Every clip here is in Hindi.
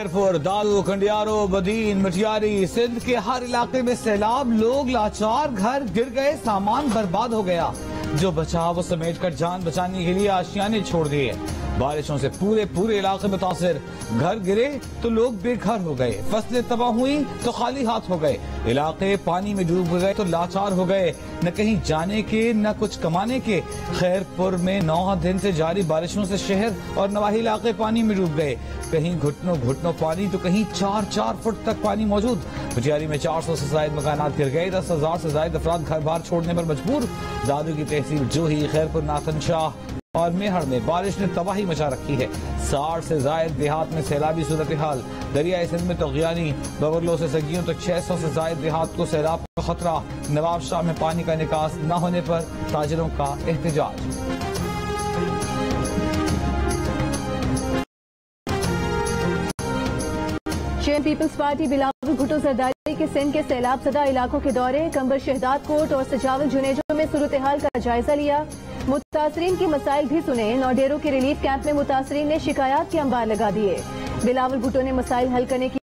खैरपुर, दादू, खंडियारो, बदीन, मटियारी, सिंध के हर इलाके में सैलाब, लोग लाचार, घर गिर गए, सामान बर्बाद हो गया। जो बचा वो समेट कर जान बचाने के लिए आशियाने छोड़ दिए। बारिशों से पूरे इलाके मुतासिर, घर गिरे तो लोग बेघर हो गए, फसलें तबाह हुई तो खाली हाथ हो गए, इलाके पानी में डूब गए तो लाचार हो गए, न कहीं जाने के न कुछ कमाने के। खैरपुर में 9 दिन से जारी बारिशों से शहर और नवाही इलाके पानी में डूब गए, कहीं घुटनों पानी तो कहीं 4-4 फुट तक पानी मौजूद। मटियारी में 400 से ज्यादा मकानात गिर गए, 10,000 से ज्यादा अफराद घर बार छोड़ने पर मजबूर। दादू की तहसील जोही, खैरपुर, नाथन शाह और मेहर में बारिश ने तबाही मचा रखी है। 60 से ज्यादा देहात में सैलाबी सूरत हाल। दरियाई सिंध में तगयानी, बबरलो से सगियों तक 600 से ज्यादा देहात को सैलाब का खतरा। नवाब शाह में पानी का निकास न होने पर ताजिरों का एहतजाज। चैन पीपल्स पार्टी बिलावल भुट्टो जरदारी के सिंध के सैलाब सदा इलाकों के दौरे, कंबर शहदाद कोट और सजावल जुनेजो में सूरत हाल का जायजा लिया। मुतासरीन की मसाइल भी सुने। नौडेरों के रिलीफ कैंप में मुतासरीन ने शिकायत के अंबार लगा दिए। बिलावल भुट्टो ने मसाइल हल करने की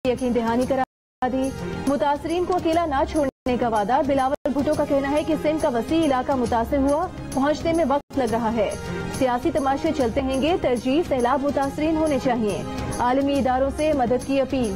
यकीन दहानी करा दी। मुतासरीन को अकेला न छोड़ने का वादा। बिलावल भुट्टो का कहना है कि सिंध का वसी इलाका मुतासर हुआ, पहुंचने में वक्त लग रहा है। सियासी तमाशे चलते रहेंगे, तरजीह सैलाब मुतासरीन होने चाहिए। आलमी इदारों से मदद की अपील।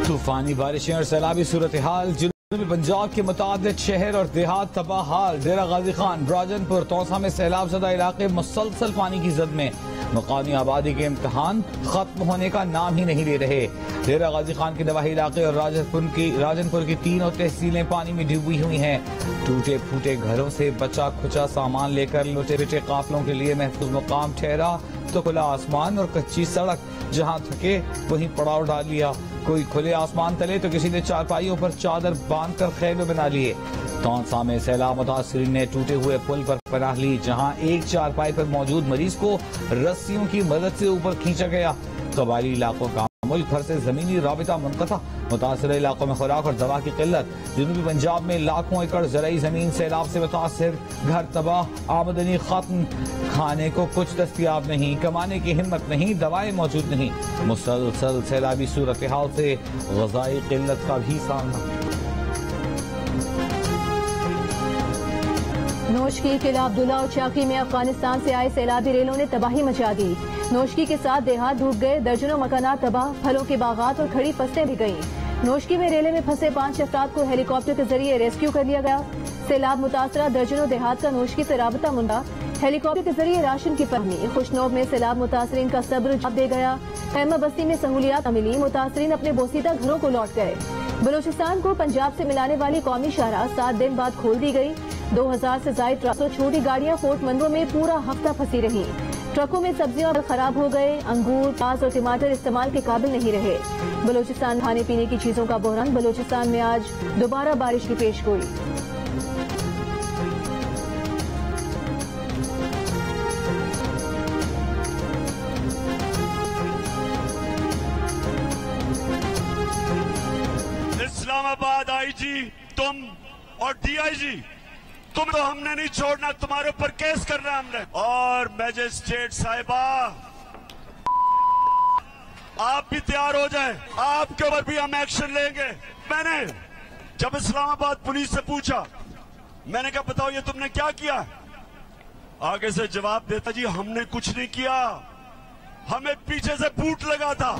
तूफानी बारिशें और सैलाबी सूरत हाल। जनूबी पंजाब के मुताबिक शहर और देहात तबाह हाल। डेरा गाजी खान, राजनपुर, तौसा में सैलाब ज़दा इलाके मुसलसल पानी की जद में। मकामी आबादी के इम्तहान खत्म होने का नाम ही नहीं ले रहे। डेरा गाजी खान के नवाही इलाके और राजनपुर की 3 तहसीलें पानी में डूबी हुई हैं। टूटे फूटे घरों से बचा खुचा सामान लेकर लुटे पिटे काफिलों के लिए महफूज मुकाम ठहरा तो खुला आसमान और कच्ची सड़क। जहां थके वहीं पड़ाव डाल लिया। कोई खुले आसमान तले तो किसी ने चारपाइयों पर चादर बांधकर खैमे बना लिए। तौसा में सैलाब मुतासरीन ने टूटे हुए पुल पर पनाह ली, जहां एक चारपाई पर मौजूद मरीज को रस्सियों की मदद से ऊपर खींचा गया। कबायली इलाकों का मुल्क भर से जमीनी राबिता मुनक़ता। मुतासर इलाकों में खुराक और दवा की किल्लत। जनूबी पंजाब में लाखों एकड़ ज़राई जमीन सैलाब से मुतासर, घर तबाह, आमदनी खत्म, खाने को कुछ दस्तियाब नहीं, कमाने की हिम्मत नहीं, दवाएं मौजूद नहीं। मुसलसल सैलाबी सूरत हाल से ग़ज़ाई किल्लत का भी सामना। नोशकी, किला अब्दुल्ला और चाकरी में अफगानिस्तान से आए सैलाबी रेलों ने तबाही मचा दी। नोशकी के साथ देहात डूब गए, दर्जनों मकानात तबाह, फलों के बागात और खड़ी फसलें भी गईं। नोशकी में रेले में फंसे 5 अफराद को हेलीकॉप्टर के जरिए रेस्क्यू कर लिया गया। सैलाब मुतासरा दर्जनों देहात का नोशकी से राबता मुंडा। हेलीकॉप्टर के जरिए राशन की फरहमी। खुशनौब में सैलाब मुतासरीन का सब्र जवाब दे गया। खैमा बस्ती में सहूलियात मिली, मुतासरीन अपने बोसीदा घरों को लौट गए। बलूचिस्तान को पंजाब से मिलाने वाली कौमी शाहराह 7 दिन बाद खोल दी गई। 2000 से ज्यादा ट्रकों छोटी गाड़ियां फोर्ट मंदो में पूरा हफ्ता फंसी रही। ट्रकों में सब्जियां खराब हो गए, अंगूर, प्याज और टमाटर इस्तेमाल के काबिल नहीं रहे। बलूचिस्तान खाने पीने की चीजों का बहरान। बलूचिस्तान में आज दोबारा बारिश की पेशगोई। इस्लामाबाद आईजी तुम और डीआईजी, तुम तो हमने नहीं छोड़ना, तुम्हारे ऊपर केस करना हमने। और मैजिस्ट्रेट साहिबा आप भी तैयार हो जाए, आपके ऊपर भी हम एक्शन लेंगे। मैंने जब इस्लामाबाद पुलिस से पूछा, मैंने कहा बताओ ये तुमने क्या किया, आगे से जवाब देता जी हमने कुछ नहीं किया, हमें पीछे से बूट लगा था।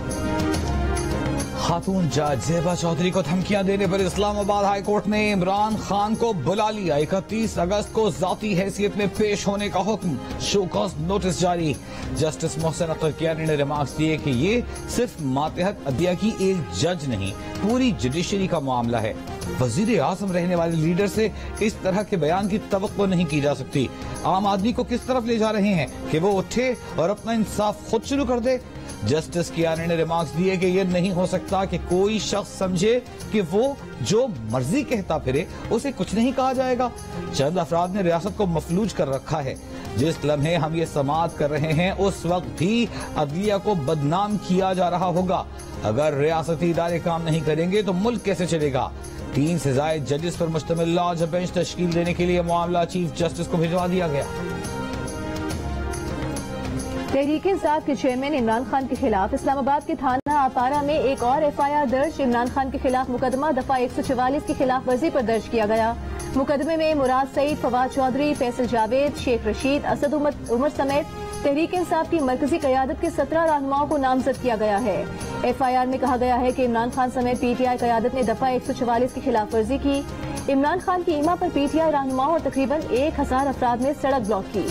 खातून जज ज़ेबा चौधरी को धमकियां देने पर इस्लामाबाद हाई कोर्ट ने इमरान खान को बुला लिया। 31 अगस्त को जाती हैसियत में पेश होने का हुक्म। शो कॉज नोटिस जारी। जस्टिस मोहसिन अख्तर कियानी ने रिमार्क्स दिए कि ये सिर्फ मातहत अदलिया की एक जज नहीं, पूरी जुडिशरी का मामला है। वजीर आजम रहने वाले लीडर से इस तरह के बयान की तवक्को नहीं की जा सकती। आम आदमी को किस तरफ ले जा रहे हैं कि वो उठे और अपना इंसाफ खुद शुरू कर दे। जस्टिस कियानी ने रिमार्क्स दिए कि यह नहीं हो सकता कि कोई शख्स समझे कि वो जो मर्जी कहता फिरे उसे कुछ नहीं कहा जाएगा। चंद अफराद ने रियासत को मफलूज कर रखा है। जिस लम्हे हम ये समाअत कर रहे हैं उस वक्त भी अदलिया को बदनाम किया जा रहा होगा। अगर रियासती इदारे काम नहीं करेंगे तो मुल्क कैसे चलेगा। 3 से ज्यादा जजेस पर मुश्तमिल लॉ बेंच तश्कील देने के लिए मामला चीफ जस्टिस को भिजवा दिया गया। तहरीक-ए-इंसाफ के चेयरमैन इमरान खान के खिलाफ इस्लामाबाद के थाना आपारा में एक और FIR दर्ज। इमरान खान के खिलाफ मुकदमा दफा 144 की खिलाफ वर्जी पर दर्ज किया गया। मुकदमे में मुराद सईद, फवाद चौधरी, फैसल जावेद, शेख रशीद, असद उमर समेत तहरीक-ए-इंसाफ की मरकजी कयादत के 17 रहनुमाओं को नामजद किया गया है। FIR में कहा गया है कि इमरान खान समेत PTI कयादत ने दफा 144 की खिलाफ वर्जी की। इमरान खान की ईमा पर PTI रहनुमाओं और तकरीबन 1000 अफराद ने सड़क ब्लॉक की।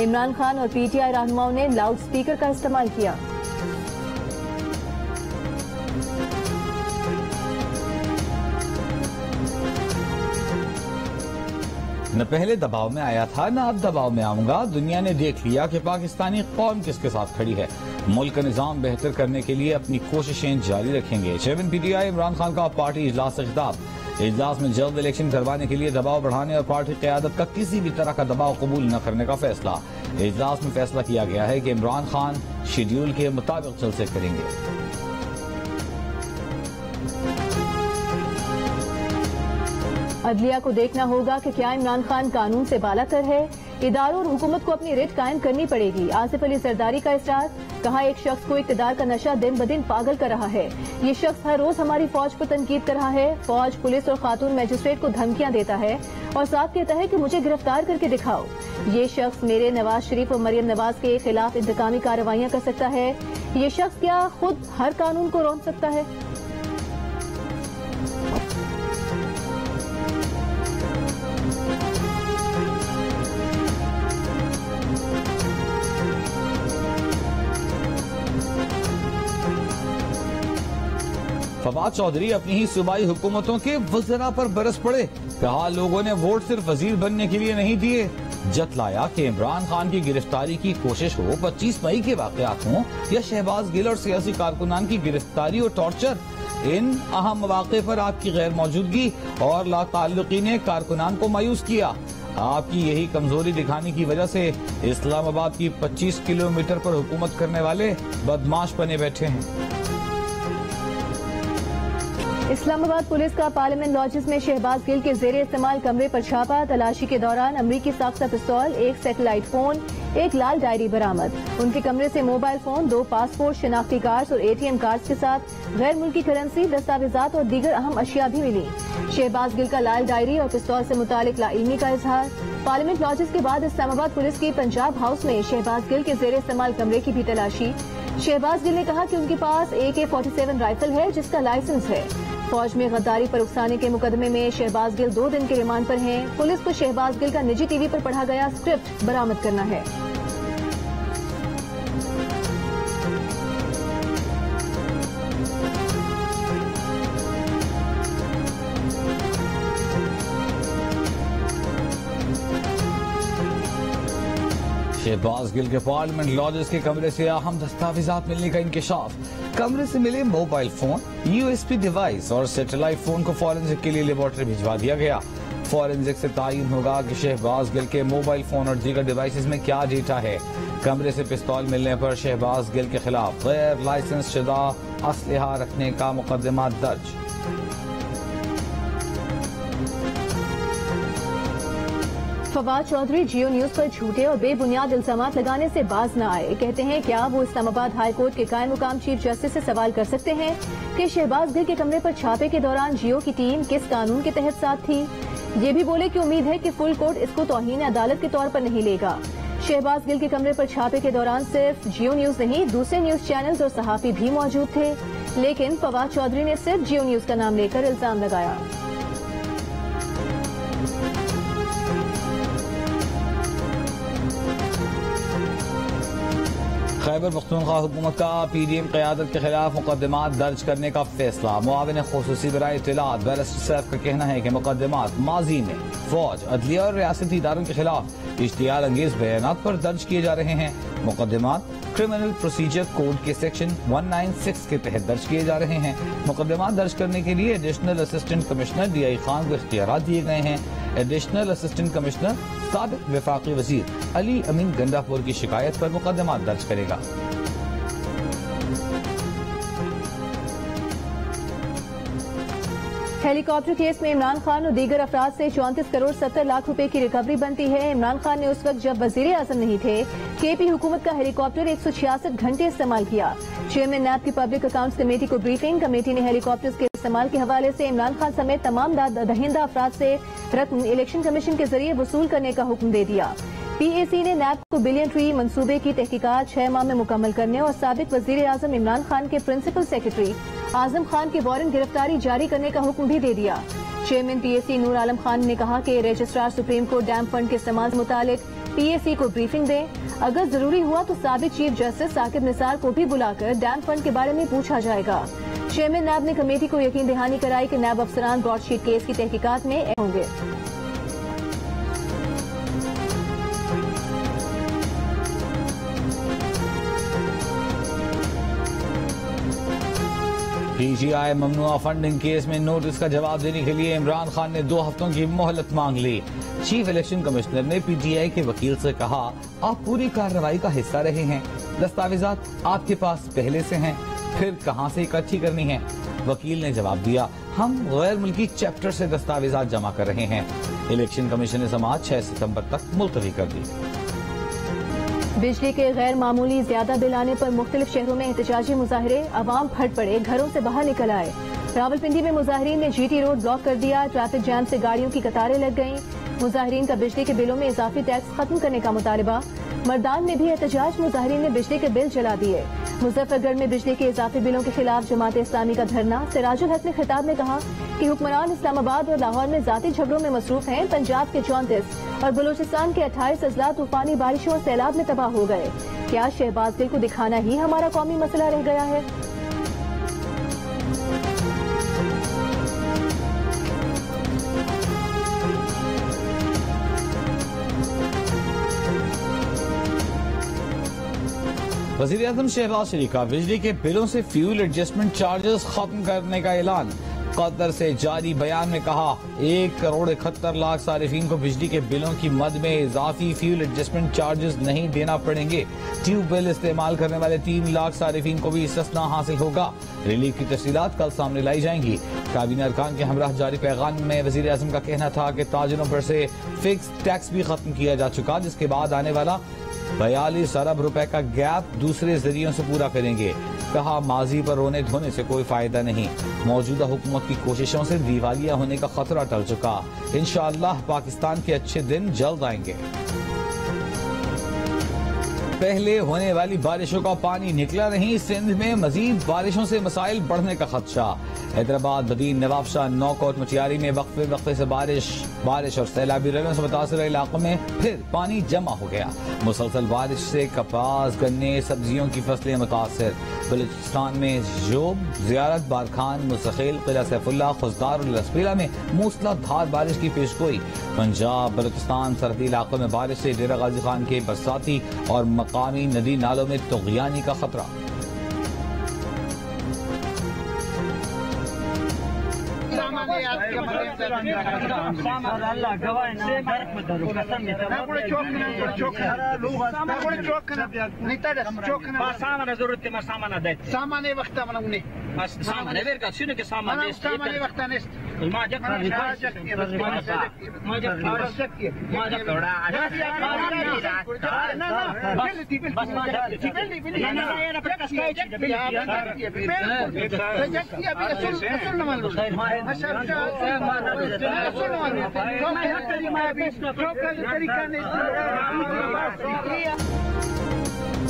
इमरान खान और PTI रहनुमाओं ने लाउड स्पीकर का इस्तेमाल किया। न पहले दबाव में आया था न अब दबाव में आऊंगा। दुनिया ने देख लिया कि पाकिस्तानी कौम किसके साथ खड़ी है। मुल्क का निजाम बेहतर करने के लिए अपनी कोशिशें जारी रखेंगे। चेयरमैन PTI इमरान खान का पार्टी इजलास से खिताब। इजलास में जल्द इलेक्शन करवाने के लिए दबाव बढ़ाने और पार्टी क़यादत का किसी भी तरह का दबाव कबूल न करने का फैसला। इजलास में फैसला किया गया है कि इमरान खान शेड्यूल के मुताबिक जलसे करेंगे। अदलिया को देखना होगा कि क्या इमरान खान कानून से बालातर है। इदारों और हुकूमत को अपनी रिट कायम करनी पड़ेगी। आसिफ अली जरदारी का इसरार। कहा, एक शख्स को इक़्तिदार का नशा दिन ब दिन पागल कर रहा है। ये शख्स हर रोज हमारी फौज पर तनकीद कर रहा है। फौज, पुलिस और खातून मजिस्ट्रेट को धमकियां देता है और साथ कहता है कि मुझे गिरफ्तार करके दिखाओ। ये शख्स मेरे नवाज शरीफ और मरियम नवाज के खिलाफ इंतकामी कार्रवाइयां कर सकता है। ये शख्स क्या खुद हर कानून को रोक सकता है? फवाद चौधरी अपनी ही सूबाई हुकूमतों के वज़रा पर बरस पड़े। कहा, लोगों ने वोट सिर्फ वजीर बनने के लिए नहीं दिए। जतलाया कि इमरान खान की गिरफ्तारी की कोशिश हो, 25 मई के वाकयात हों या शहबाज गिल और सियासी कारकुनान की गिरफ्तारी और टॉर्चर, इन अहम मौके पर आपकी गैर मौजूदगी और लाताल्लुकी ने कारकुनान को मायूस किया। आपकी यही कमजोरी दिखाने की वजह से इस्लामाबाद की 25 किलोमीटर पर हुकूमत करने वाले बदमाश बने बैठे हैं। इस्लामाबाद पुलिस का पार्लियामेंट लॉजेस में शहबाज गिल के जेरे इस्तेमाल कमरे पर छापा। तलाशी के दौरान अमरीकी साख्ता पिस्तौल, एक सैटेलाइट फोन, एक लाल डायरी बरामद। उनके कमरे से मोबाइल फोन, 2 पासपोर्ट, शनाख्ती कार्ड और ATM कार्ड के साथ गैर मुल्की करेंसी, दस्तावेजात और दीगर अहम अशिया भी मिली। शहबाज गिल का लाल डायरी और पिस्तौल से मुतालिक लाइल्मी का इजहार। पार्लियामेंट लॉजेस के बाद इस्लामाबाद पुलिस की पंजाब हाउस में शहबाज गिल के जेरे इस्तेमाल कमरे की भी तलाशी। शहबाज गिल ने कहा कि उनके पास AK-47 राइफल है जिसका लाइसेंस है। फौज में गद्दारी पर उकसाने के मुकदमे में शहबाज गिल 2 दिन के रिमांड पर हैं। पुलिस को शहबाज गिल का निजी TV पर पढ़ा गया स्क्रिप्ट बरामद करना है। शहबाज गिल के पार्लियामेंट लॉजेस के कमरे से अहम दस्तावेजात मिलने का इंकशाफ। कमरे से मिले मोबाइल फोन, USB डिवाइस और सैटेलाइट फोन को फॉरेंसिक के लिए लेबोरेटरी भिजवा दिया गया। फॉरेंसिक से तायीन होगा कि शहबाज गिल के मोबाइल फोन और दीगर डिवाइसेस में क्या डेटा है। कमरे से पिस्तौल मिलने पर शहबाज गिल के खिलाफ गैर लाइसेंस शुदा असलहा रखने का मुकदमा दर्ज। फवाद चौधरी जियो न्यूज पर झूठे और बेबुनियाद इल्जामात लगाने से बाज न आए। कहते हैं क्या वो इस्लामाबाद हाई कोर्ट के कायम मुकाम चीफ जस्टिस से सवाल कर सकते हैं कि शहबाज गिल के कमरे पर छापे के दौरान जियो की टीम किस कानून के तहत साथ थी। ये भी बोले कि उम्मीद है कि फुल कोर्ट इसको तौहीन अदालत के तौर पर नहीं लेगा। शहबाज गिल के कमरे पर छापे के दौरान सिर्फ जियो न्यूज नहीं, दूसरे न्यूज चैनल्स और सहाफी भी मौजूद थे, लेकिन फवाद चौधरी ने सिर्फ जियो न्यूज का नाम लेकर इल्जाम लगाया। खैबर पख्तूनख्वा हुकूमत का PDM क़यादत के खिलाफ मुकदमात दर्ज करने का फैसला। मुआविन खुसूसी बराए इत्तलात बैरिस्टर सैफ का कहना है कि मुकदमात माजी में फौज, अदलिया और रियासती इदारों के खिलाफ इश्तियाल अंगेज बयानात पर दर्ज किए जा रहे हैं। मुकदमात क्रिमिनल प्रोसीजर कोड के सेक्शन 196 के तहत दर्ज किए जा रहे हैं। मुकदमात दर्ज करने के लिए additional assistant commissioner DI Khan को इख्तियारात दिए गए हैं। एडिशनल असिस्टेंट कमिश्नर साबिक वफाकी वजीर अली अमीन गंडापुर की शिकायत पर मुकदमा दर्ज करेगा। हेलीकॉप्टर केस में इमरान खान और दीगर अफराद से 34 करोड़ 70 लाख रुपए की रिकवरी बनती है। इमरान खान ने उस वक्त जब वजीर आजम नहीं थे, केपी हुकूमत का हेलीकॉप्टर 166 घंटे इस्तेमाल किया। चेयरमैन नैब की पब्लिक अकाउंट्स कमेटी को ब्रीफिंग। कमेटी ने हेलीकॉप्टर्स के इस्तेमाल के हवाले से इमरान खान समेत तमाम दहिंदा अफराद से रकम इलेक्शन कमीशन के जरिए वसूल करने का हुक्म दे दिया। पीएसी ने नैब को बिलियन ट्री मंसूबे की तहकीकात 6 माह में मुकम्मल करने और साबिक वजीर आजम इमरान खान के प्रिंसिपल सेक्रेटरी आजम खान की वारंट गिरफ्तारी जारी करने का हुक्म भी दे दिया। चेयरमैन पीएसी नूर आलम खान ने कहा कि registrar supreme court dam fund के इस्तेमाल से मुतालिक पीएसी को ब्रीफिंग दें। अगर जरूरी हुआ तो साबिक चीफ जस्टिस साकिब निसार को भी बुलाकर डैम फंड के बारे में पूछा जाएगा। चेयरमैन नैब ने कमेटी को यकीन दहानी कराई कि नैब अफसरान ब्रॉडशीट केस की तहकीकात में होंगे। पीजीआई ममनुआ फंडिंग केस में नोटिस का जवाब देने के लिए इमरान खान ने 2 हफ्तों की मोहलत मांग ली। चीफ इलेक्शन कमिश्नर ने पीटीआई के वकील से कहा, आप पूरी कार्रवाई का हिस्सा रहे हैं, दस्तावेजात आपके पास पहले से हैं, फिर कहां से इकट्ठी करनी है। वकील ने जवाब दिया, हम गैर मुल्की चैप्टर से दस्तावेजात जमा कर रहे हैं। इलेक्शन कमीशन ने समाअत 6 सितंबर तक मुलतवी कर दी। बिजली के गैर मामूली ज्यादा बिल आने पर मुख्तलिफ शहरों में एहतजाजी मुजाहरे, अवाम फट पड़े, घरों से बाहर निकल आए। रावलपिंडी में मुजाहरीन ने जीटी रोड ब्लॉक कर दिया। ट्रैफिक जैम से गाड़ियों की कतारें लग गईं। मुजाहरीन का बिजली के बिलों में इजाफी टैक्स खत्म करने का मुतालबा। मर्दान में भी एहतजाज, मुजाहरीन ने बिजली के बिल जला दिए। मुजफ्फरगढ़ में बिजली के इजाफी बिलों के खिलाफ जमात इस्लामी का धरना। सिराजुल हक ने खिताब में कहा कि हुक्मरान इस्लामाबाद और लाहौर में जाती झगड़ों में मसरूफ हैं। पंजाब के 34 और बलूचिस्तान के 28 अजला तूफानी बारिशों और सैलाब में तबाह हो गए। क्या शहबाज गिल को दिखाना ही हमारा कौमी मसला रह गया है? वज़ीर-ए-आज़म शहबाज शरीफ का बिजली के बिलों से फ्यूल एडजस्टमेंट चार्जेस खत्म करने का ऐलान। कतर से जारी बयान में कहा, 1 करोड़ 71 लाख सारिफीन को बिजली के बिलों की मद में इजाफी फ्यूल एडजस्टमेंट चार्जेस नहीं देना पड़ेंगे। ट्यूबवेल इस्तेमाल करने वाले 3 लाख सारिफीन को भी इस्तिस्ना हासिल होगा। रिलीफ की तफसीलात कल सामने लाई जाएंगी। काबीना अरकान के हमरा जारी पैगाम में वज़ीर-ए-आज़म का कहना था कि ताजिरों पर से फिक्स टैक्स भी खत्म किया जा चुका, जिसके बाद आने वाला 42 अरब रुपए का गैप दूसरे जरियों से पूरा करेंगे। कहा, माजी पर रोने धोने से कोई फायदा नहीं। मौजूदा हुकूमत की कोशिशों से दिवालिया होने का खतरा टल चुका। इंशाअल्लाह पाकिस्तान के अच्छे दिन जल्द आएंगे। पहले होने वाली बारिशों का पानी निकला नहीं, सिंध में मजीद बारिशों से मसाइल बढ़ने का खदशा। हैदराबाद, बदीन, नवाबशाह, नौकोट, मुटियारी में वक्फे से बारिश और सैलाबी रनों से मुतासर इलाकों में फिर पानी जमा हो गया। मुसलसल बारिश से कपास, गन्ने, सब्जियों की फसलें मुतासर। बलूचिस्तान में जोब, जियारत, बारखान, मुस्तकिल, किला सैफुल्लाह, खुजदार और लसपीला में मूसलाधार बारिश की पेशगोई। पंजाब, बलूचिस्तान सरहदी इलाकों में बारिश से डेरा गाजी खान के बरसाती और मकामी नदी नालों में तुग़यानी का खतरा।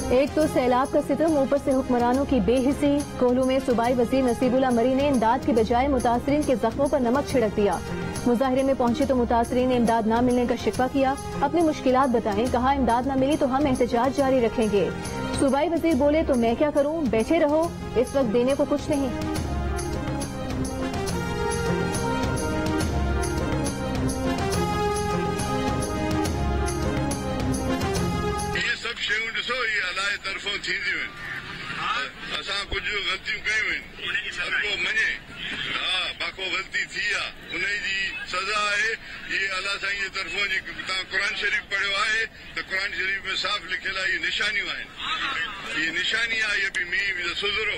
एक तो सैलाब का सितम, ऊपर से हुक्मरानों की बेहिसी। कोहलू में सूबाई वजीर नसीबुल्लाह मरी ने इमदाद के बजाय मुतासरीन के जख्मों पर नमक छिड़क दिया। मुजाहिरे में पहुंचे तो मुतासरीन ने इमदाद न मिलने का शिकवा किया, अपनी मुश्किलात बताएं। कहा, इमदाद न मिली तो हम एहतजाज जारी रखेंगे। सूबाई वजीर बोले तो मैं क्या करूं, बैठे रहो, इस वक्त देने को कुछ नहीं। तरफों थी असा कुछ गलतियों कयूं सबको मञे बाको गलती थी उनजी सजा है ये अल्लाह साईं जी तरफों जी कुरान शरीफ पढ़ियो है तो कुरान शरीफ में साफ लिखियल ये निशानियों आहिनि। ये निशानी आहे ये भी मींहुं सुधरो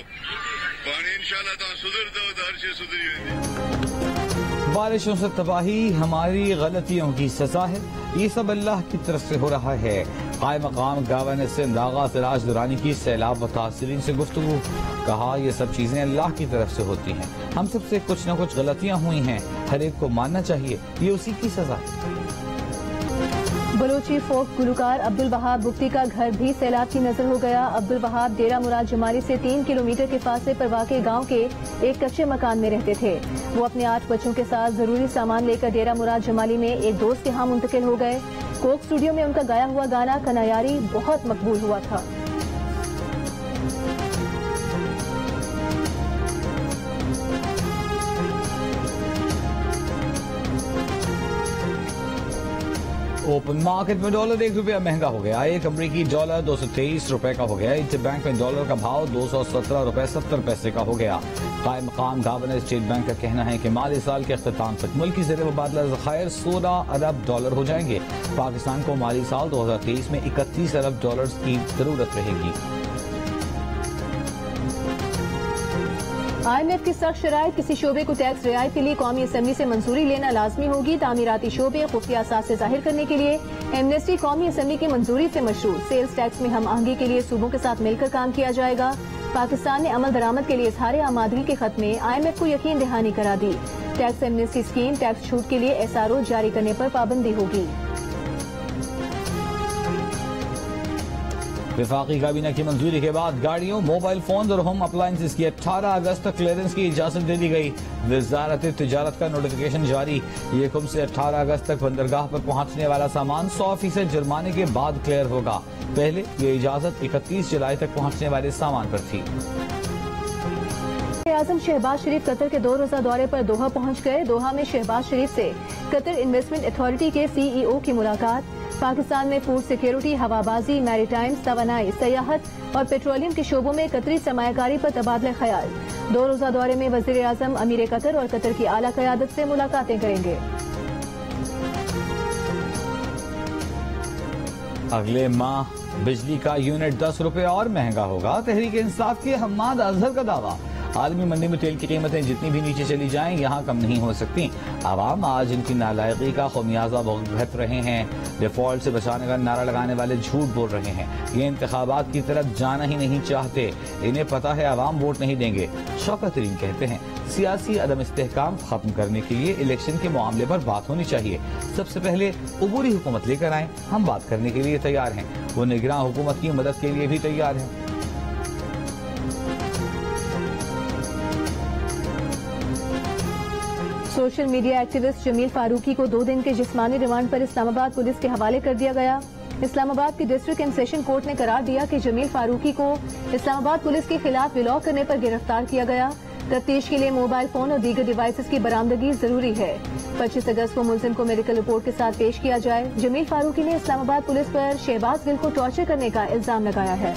हाणे इंशाअल्लाह तव्हां सुधरदव त हर शइ सुधरी वेंदी। बारिशों से तबाही हमारी गलतियों की सजा है, ये सब अल्लाह की तरफ से हो रहा है। कायम मकाम गवर्नर सिंध आगा सिराज दुरानी की सैलाब मुतासिरीन से गुफ्तगू, कहा ये सब चीजें अल्लाह की तरफ से होती हैं, हम सबसे कुछ न कुछ गलतियां हुई हैं, हर एक को मानना चाहिए, ये उसी की सजा है। बलोची फोक गुलकार अब्दुल वहाब बुख्ती का घर भी सैलाब की नजर हो गया। अब्दुल वहाब डेरा मुराद जमाली से 3 किलोमीटर के फासले पर वाक़े गांव के एक कच्चे मकान में रहते थे। वो अपने 8 बच्चों के साथ जरूरी सामान लेकर डेरा मुराद जमाली में एक दोस्त के यहाँ मुंतकिल हो गए। कोक स्टूडियो में उनका गाया हुआ गाना कनायारी बहुत मकबूल हुआ था। ओपन मार्केट में डॉलर ₹1 महंगा हो गया। एक अमरीकी डॉलर 223 रुपए का हो गया। इंटरबैंक में डॉलर का भाव 217 रुपए 70 पैसे का हो गया। कायम मकाम गवर्नर स्टेट बैंक का कहना है कि माली साल के अख्ताम तक मुल्की ज़र मुबादला ज़खायर 16 अरब डॉलर हो जाएंगे। पाकिस्तान को माली साल 2023 में 31 अरब डॉलर की जरूरत रहेगी। IMF की सख्त शराइत, किसी शोबे को टैक्स रियायत के लिए कौमी असम्बली से मंजूरी लेना लाजमी होगी। तामीराती शोबे खुफिया असासे जाहिर करने के लिए एमनेस्टी कौमी असम्बली की मंजूरी से मशरूत। सेल्स टैक्स में हम आहंगी के लिए सूबों के साथ मिलकर काम किया जाएगा। पाकिस्तान ने अमल दरामद के लिए इजहार आमादगी के खत में IMF को यकीन दहानी करा दी। टैक्स एमनेस्टी स्कीम, टैक्स छूट के लिए SRO जारी करने पर पाबंदी होगी। वफाकी काबीना की मंजूरी के बाद गाड़ियों, मोबाइल फोन और होम अप्लायंसेस की 18 अगस्त तक क्लियरेंस की इजाजत दे दी गई। वजारत तिजारत का नोटिफिकेशन जारी। ये हुक्म से 18 अगस्त तक बंदरगाह पर पहुंचने वाला सामान 100% जुर्माने के बाद क्लियर होगा। पहले ये इजाजत 31 जुलाई तक पहुंचने वाले सामान पर थी। आजम शहबाज शरीफ कतर के 2 रोजा दौरे पर दोहा पहुंच गए। दोहा में शहबाज शरीफ से कतर इन्वेस्टमेंट अथॉरिटी के CEO की मुलाकात। पाकिस्तान में फूड सिक्योरिटी, हवाबाजी, मैरीटाइम, तवानाई, सयाहत और पेट्रोलियम के शोबों में कतरी सरमायाकारी पर तबादला ख्याल। 2 रोजा दौरे में वजीर आजम अमीर कतर और कतर की आला क़यादत से मुलाकातें करेंगे। अगले माह बिजली का यूनिट 10 रुपए और महंगा होगा। तहरीक इंसाफ के हम्माद अजहर का दावा। आलमी मंडी में तेल की कीमतें जितनी भी नीचे चली जाएं, यहाँ कम नहीं हो सकती। आवाम आज इनकी नालायकी का खमियाजा भुगत रहे हैं। डिफॉल्ट से बचाने का नारा लगाने वाले झूठ बोल रहे हैं। ये इंतखाबात की तरफ जाना ही नहीं चाहते। इन्हें पता है आवाम वोट नहीं देंगे। शौकत तरीन कहते हैं सियासी अदम इस्तेहकाम खत्म करने के लिए इलेक्शन के मामले पर बात होनी चाहिए। सबसे पहले उबूरी हुकूमत लेकर आए, हम बात करने के लिए तैयार हैं। वो निगरान हुकूमत की मदद के लिए भी तैयार हैं। Social media activist Jameel Farooqui को 2 दिन के जिस्मानी रिमांड पर इस्लामाबाद पुलिस के हवाले कर दिया गया। इस्लामाबाद की डिस्ट्रिक्ट एंड सेशन कोर्ट ने करार दिया कि जमील फारूकी को इस्लामाबाद पुलिस के खिलाफ विलॉ करने पर गिरफ्तार किया गया। तफ्तीश के लिए मोबाइल फोन और दीगर डिवाइसेस की बरामदगी जरूरी है। 25 अगस्त को मुलजिम को मेडिकल रिपोर्ट के साथ पेश किया जाए। जमील फारूकी ने इस्लामाबाद पुलिस पर शहबाज गिल को टॉर्चर करने का इल्जाम लगाया है।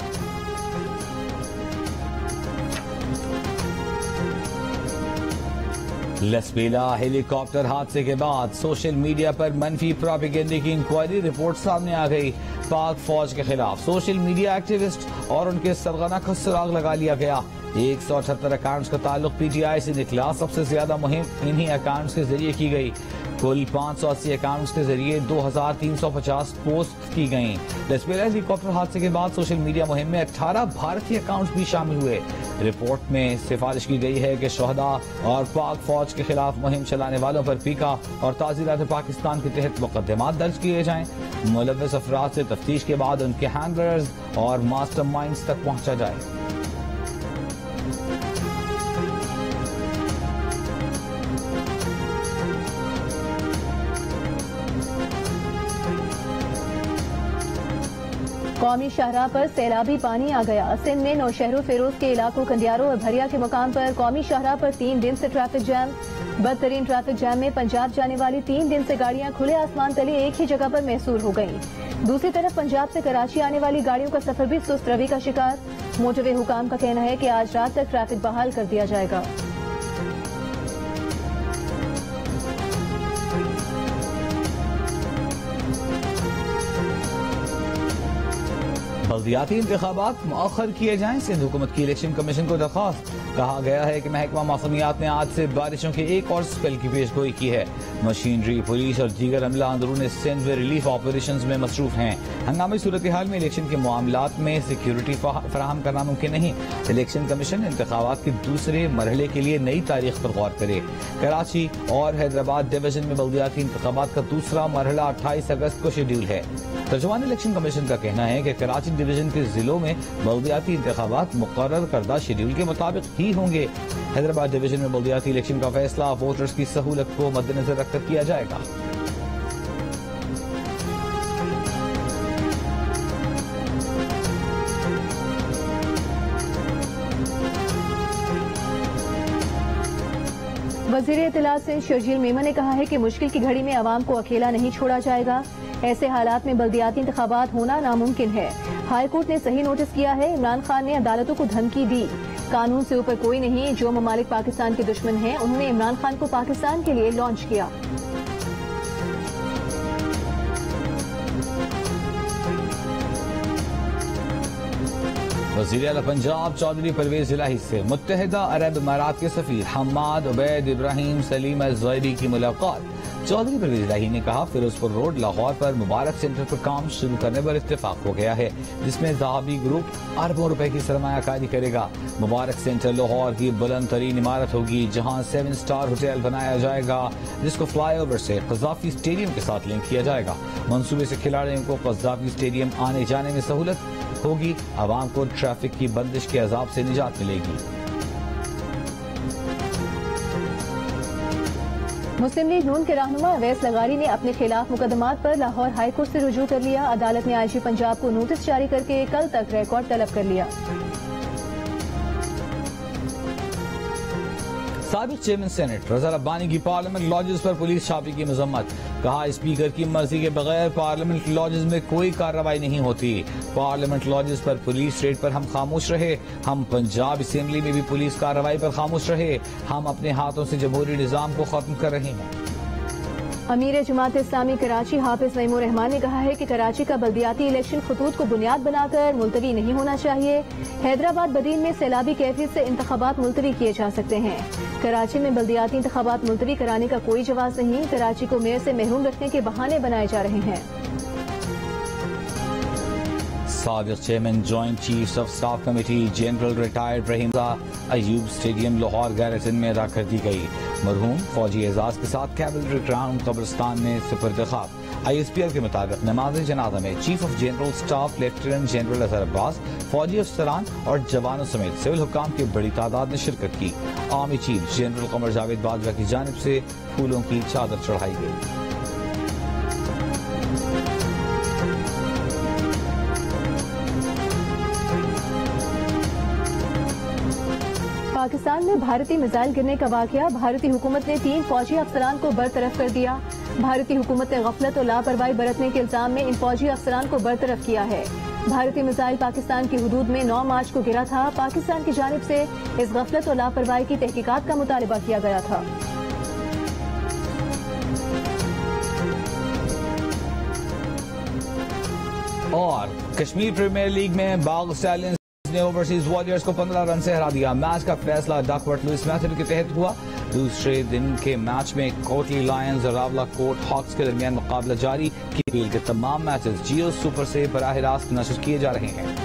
लसबेला हेलीकॉप्टर हादसे के बाद सोशल मीडिया पर मनफी प्रोपेगेंडे की इंक्वायरी रिपोर्ट सामने आ गई। पाक फौज के खिलाफ सोशल मीडिया एक्टिविस्ट और उनके सरगना का सुराग लगा लिया गया। 178 अकाउंट्स का ताल्लुक PTI से निकला। सबसे ज्यादा मुहिम इन्हीं अकाउंट्स के जरिए की गई। कुल 580 अकाउंट्स के जरिए 2350 पोस्ट की गयी। लसबेला हेलीकॉप्टर हादसे के बाद सोशल मीडिया मुहिम में 18 भारतीय अकाउंट्स भी शामिल हुए। रिपोर्ट में सिफारिश की गई है कि शोहदा और पाक फौज के खिलाफ मुहिम चलाने वालों पर पीका और ताज़ीरात पाकिस्तान के तहत मुकदमात दर्ज किए जाएं। मुलव्वस अफराद से तफ्तीश के बाद उनके हैंडलर्स और मास्टरमाइंड्स तक पहुंचा जाए। कौमी शाहराह पर सैलाबी पानी आ गया। सिंध में नौशहरों फेरोज के इलाकों कंडियारों और भरिया के मुकाम पर कौमी शाहराह पर 3 दिन से ट्रैफिक जैम। बदतरीन ट्रैफिक जैम में पंजाब जाने वाली 3 दिन से गाड़ियां खुले आसमान तले एक ही जगह पर महसूर हो गयीं। दूसरी तरफ पंजाब से कराची आने वाली गाड़ियों का सफर भी सुस्त रवि का शिकार। मोटरवे हुकाम का कहना है कि आज रात तक ट्रैफिक बहाल कर दिया जाएगा। बल्दियाती इंतखाबात मुअख्खर किए जाएं, सिंध हुकूमत की इलेक्शन कमीशन को दरख्वास्त। कहा गया है कि महकमा मौसमियात ने आज से बारिशों के एक और स्पेल की पेशगोई की है। मशीनरी, पुलिस और दीगर अमला अंदरून सिंध में रिलीफ ऑपरेशन में मसरूफ हैं। हंगामी सूरत हाल में इलेक्शन के मामलात में सिक्योरिटी फराहम करना मुमकिन नहीं। इलेक्शन कमीशन इंतखाबात के दूसरे मरहले के लिए नई तारीख पर गौर करे। कराची और हैदराबाद डिवीजन में बल्दियाती इंतखाबात का दूसरा मरहला 28 अगस्त को शेड्यूल है। तर्जुमान इलेक्शन कमीशन का कहना है कि कराची डिवीजन के जिलों में बल्दियाती इंतखाबात मुकर्रर करदा शेड्यूल के मुताबिक ही होंगे। हैदराबाद डिवीजन में बल्दियाती इलेक्शन का फैसला वोटर्स की सहूलत को मद्देनजर रखकर किया जाएगा। वज़ीर इत्तलात सिंध शर्जील मेमन ने कहा है कि मुश्किल की घड़ी में आवाम को अकेला नहीं छोड़ा जाएगा। ऐसे हालात में बल्दियाती इंतखाबात होना नामुमकिन है। हाई कोर्ट ने सही नोटिस किया है। इमरान खान ने अदालतों को धमकी दी। कानून से ऊपर कोई नहीं। जो ममालिक पाकिस्तान के दुश्मन हैं, उन्होंने इमरान खान को पाकिस्तान के लिए लॉन्च किया। वज़ीर आला पंजाब चौधरी परवेज इलाही से मुत्तहिदा अरब इमारात के सफीर हम्माद उबैद इब्राहिम सलीम ज़ुहैरी की मुलाकात। चौधरी परवेज इलाही ने कहा फिरोजपुर रोड लाहौर पर मुबारक सेंटर पर काम शुरू करने पर इत्तेफाक हो गया है, जिसमें ज़हाबी ग्रुप अरबों रुपए की सरमायाकारी करेगा। मुबारक सेंटर लाहौर की बुलंद तरीन इमारत होगी, जहां 7 स्टार होटल बनाया जाएगा, जिसको फ्लाईओवर से कज़ाफी स्टेडियम के साथ लिंक किया जाएगा। मंसूबे से खिलाड़ियों को कज़ाफी स्टेडियम आने जाने में सहूलत होगी। आवाम को ट्रैफिक की बंदिश के अजाब से निजात मिलेगी। मुस्लिम लीग नून के रहनुमा अवैस लगारी ने अपने खिलाफ मुकदमात पर लाहौर हाई कोर्ट से रुजू कर लिया। अदालत ने आईजी पंजाब को नोटिस जारी करके कल तक रिकॉर्ड तलब कर लिया। साबिक चेयरमैन सेनेट रज़ा रब्बानी की पार्लियामेंट लॉजेस पर पुलिस छापे की मजम्मत। कहा स्पीकर की मर्जी के बगैर पार्लियामेंट लॉजेस में कोई कार्रवाई नहीं होती। पार्लियामेंट लॉजेस पर पुलिस रेड पर हम खामोश रहे। हम पंजाब असेंबली में भी पुलिस कार्रवाई पर खामोश रहे। हम अपने हाथों से जमहूरी निजाम को खत्म कर रहे हैं। अमीर जमात इस्लामी कराची हाफिज नईमुर रहमान ने कहा है कि कराची का बल्दियाती इलेक्शन खतूत को बुनियाद बनाकर मुलतवी नहीं होना चाहिए। हैदराबाद बदीन में सैलाबी कैफियत से इंतखाबात मुलतवी किए जा सकते हैं। कराची में बल्दियाती इंतखाबात मुलतवी कराने का कोई जवाब नहीं। कराची को मेयर से महरूम रखने के बहाने बनाए जा रहे हैं। साबिक chairman joint chiefs of staff committee general retired Rahim Ayub stadium Lahore गैरतन में अदा कर दी गई। मरहूम फौजी एजाज के साथ कैवलरी ग्राउंड कब्रिस्तान में सुपुर्द खाक। ISPL के मुताबिक नमाज जनाजा में chief of general staff lieutenant general Azhar Abbas, फौजी अफसरान और जवानों समेत सिविल हुक्काम की बड़ी तादाद ने शिरकत की। Army chief general Qamar Javed Bajwa की जानिब से फूलों की चादर चढ़ाई गई। पाकिस्तान में भारतीय मिसाइल गिरने का वाकया। भारतीय हुकूमत ने 3 फौजी अफसरान को बरतरफ कर दिया। भारतीय हुकूमत ने गफलत और लापरवाही बरतने के इल्जाम में इन फौजी अफसरान को बरतरफ किया है। भारतीय मिसाइल पाकिस्तान की हुदूद में 9 मार्च को गिरा था। पाकिस्तान की जानिब से इस गफलत और लापरवाही की तहकीकात का मुतालबा किया गया था। और कश्मीर प्रीमियर लीग में बाग स्टैलियंस ने ओवरसीज वॉरियर्स को 15 रन से हरा दिया। मैच का फैसला डकवर्थ लुइस मैथड के तहत हुआ। दूसरे दिन के मैच में कोटली लायंस और रावला कोट हॉक्स के दरमियान मुकाबला जारी। खेल के तमाम मैचेस जियो सुपर से बराह रास्त नशर किए जा रहे हैं।